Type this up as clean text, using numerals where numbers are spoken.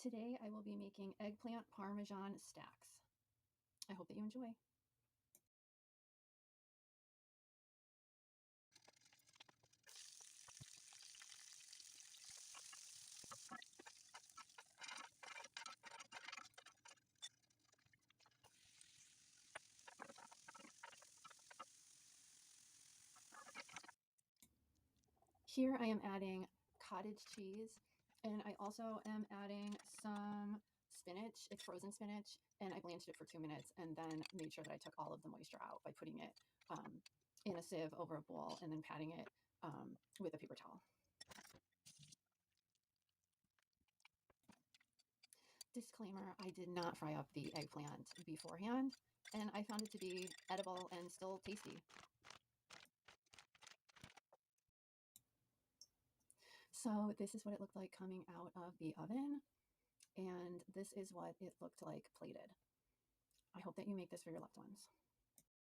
Today I will be making eggplant Parmesan stacks. I hope that you enjoy. Here I am adding cottage cheese, and I also am adding some spinach. It's frozen spinach, and I blanched it for 2 minutes and then made sure that I took all of the moisture out by putting it in a sieve over a bowl and then patting it with a paper towel. Disclaimer, I did not fry up the eggplant beforehand, and I found it to be edible and still tasty. So this is what it looked like coming out of the oven, and this is what it looked like plated. I hope that you make this for your loved ones.